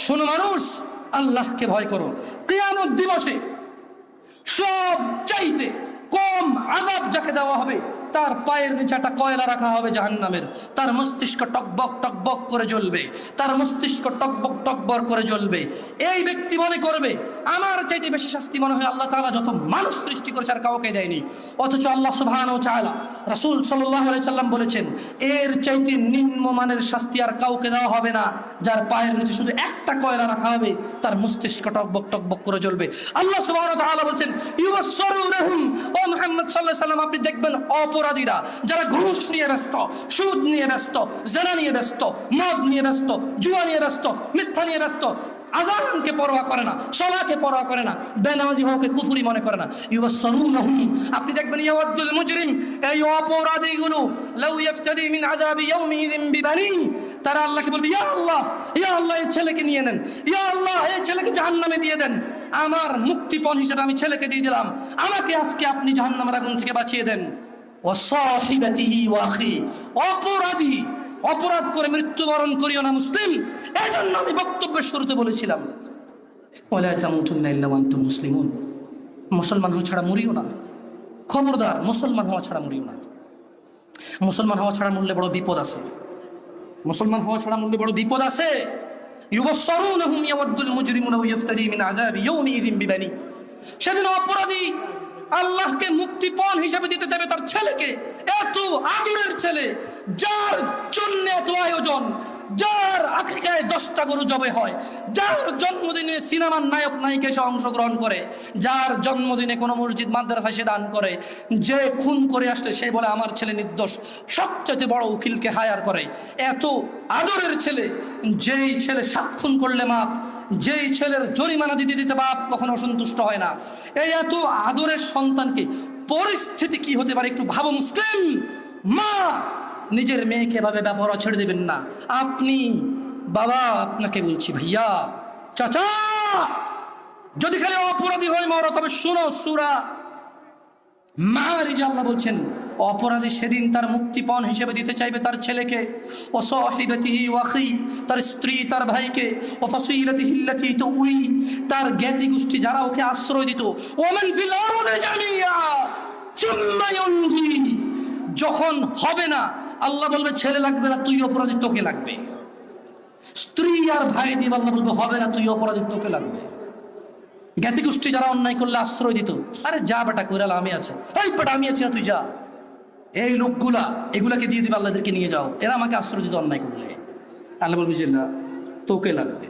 শোনো মানুষ, আল্লাহকে ভয় করো। কিয়ামত দিবসে সব চাইতে কম আযাব যাকে দেওয়া হবে, তার পায়ের নিচে একটা কয়লা রাখা হবে জাহান্নামের, তার মস্তিষ্ক টকবক টকবক করে জ্বলবে, তার মস্তিষ্ক টকবক টকবক করে জ্বলবে। এই ব্যক্তি মনে করবে আমার চাইতে বেশি শাস্তি মনে হয় আল্লাহ তাআলা যত মানুষ সৃষ্টি করেছে আর কাউকে দেয়নি। অথচ আল্লাহ সুবহানাহু ওয়া তাআলা, রাসূল সাল্লাল্লাহু আলাইহি সাল্লাম বলেছেন, এর চাইতে নিম্নমানের শাস্তি আর কাউকে দেওয়া হবে না, যার পায়ের নিচে শুধু একটা কয়লা রাখা হবে, তার মস্তিষ্ক টকবক টকবক করে জ্বলবে। আল্লাহ সুবহানাহু ওয়া তাআলা বলেন, ইউবাসসিরুনহুম, ও মুহাম্মদ সাল্লাল্লাহু আলাইহি সাল্লাম আপনি দেখবেন অপরাধীরা যারা ঘুষ নিয়ে ব্যস্ত, সুদ নিয়ে ব্যস্ত, জিনা নিয়ে ব্যস্ত, মদ নিয়ে ব্যস্ত, জুয়া নিয়ে ব্যস্ত, মিথ্যা নিয়ে ব্যস্ত, আযানকে পরোয়া করে না, সালাকে পরোয়া করে না, বেনামাজি হওয়াকে কুফরি মনে করে না। ইউবাসসিরুনহুম, আপনি দেখবেন ইয়াওয়াদুল মুজরিম, এই অপরাধীগুলো লাউ ইফতাদি মিন আযাবি ইয়াউমিযিন বিবানি, তারা আল্লাহকে বলবে, ইয়া আল্লাহ, ইয়া আল্লাহ এই ছেলেকে নিয়ে নেন, ইয়া আল্লাহ এই ছেলেকে জাহান্নামে দিয়ে দেন, আমার মুক্তিপণ হিসেবে আমি ছেলেকে দিয়ে দিলাম, আমাকে আজকে আপনি জাহান্নামের আগুন থেকে বাঁচিয়ে দেন। ওয়াসাহিবাতিহি ওয়া আখি, অপরাধী অপরাধ করে মৃত্যুবরণ করিও না মুসলিম। এজন্য আমি বক্তব্যের শুরুতে বলেছিলাম, ওয়ালা তামুতুন্না ইল্লা ওয়া আনতুম মুসলিমুন, মুসলমান হওয়া ছাড়া মরিও না, খবরদার মুসলমান হওয়া ছাড়া মরিও না। মুসলমান হওয়া ছাড়া মরলে বড় বিপদ আছে, মুসলমান হওয়া ছাড়া মরলে বড় বিপদ আছে। ইউবাসসিরুনহুম ইয়াওয়াদুল মুজরিমু লাউ ইফতাদি মিন আযাবি ইয়াউমিযিন বিবানি, সেদিন অপরাধী আল্লাহকে মুক্তিপণ হিসেবে দিতে চাইবে তার ছেলেকে, এত আদরের ছেলে, যার জন্য এত আয়োজন, যার আকিকায় 10টা গরু জবে হয়, যার জন্মদিনে সিনেমার নায়ক নায়িকা এসে অংশগ্রহণ করে, যার জন্মদিনে কোনো মসজিদ মাদ্রাসায় সে দান করে, যে খুন করে আসলে সে বলে আমার ছেলে নির্দোষ, সবচেয়ে বড় উকিলকে হায়ার করে। এত আদরের ছেলে, যেই ছেলে 7 খুন করলে মাপ, যেই ছেলের জরিমানা দিতে দিতে বাপ কখনো অসন্তুষ্ট হয় না, এই এত আদরের সন্তানকে পরিস্থিতি কি হতে পারে একটু ভাবো মুসলিম। মা নিজের মেয়েকে এভাবে ব্যবহার ছেড়ে দেবেন না। আপনি বাবা, আপনাকে বলছি ভাইয়া, চাচা, যদি খালি অপরাধী হয় মরো, তবে শোনো সূরা মাআরিজে আল্লাহ বলছেন, অপরাধী সেদিন তার মুক্তিপণ হিসেবে দিতে চাইবে তার ছেলেকে, ও সাহিবাতিহি ওয়া আখি, তার স্ত্রী, তার ভাইকে, ও ফাসিলাতিহি আল্লাতী তুই, তার জ্ঞাতি গোষ্ঠী যারা ওকে আশ্রয় দিত, ওয়া মান ফিল আরদি জামিয়া সুম্মা ইউনজি, যখন হবে না আল্লাহ বলবে ছেলে লাগবে না, তুই অপরাধী, তোকে লাগবে। স্ত্রী আর ভাই দিয়ে আল্লাহ বলবে হবে না, তুই অপরাধী, তোকে লাগবে। জ্ঞাতি গোষ্ঠী যারা অন্যায় করলে আশ্রয় দিত, আরে যা বেটা কইরাল আমি আছে, এই বেটা আমি আছি না, তুই যা। এই লোকগুলা এগুলাকে দিয়ে দিবে, আল্লাহদেরকে নিয়ে যাও, এরা আমাকে আশ্রয় দিত অন্যায় করলে, আল্লাহ বলবে যে না, তোকে লাগবে।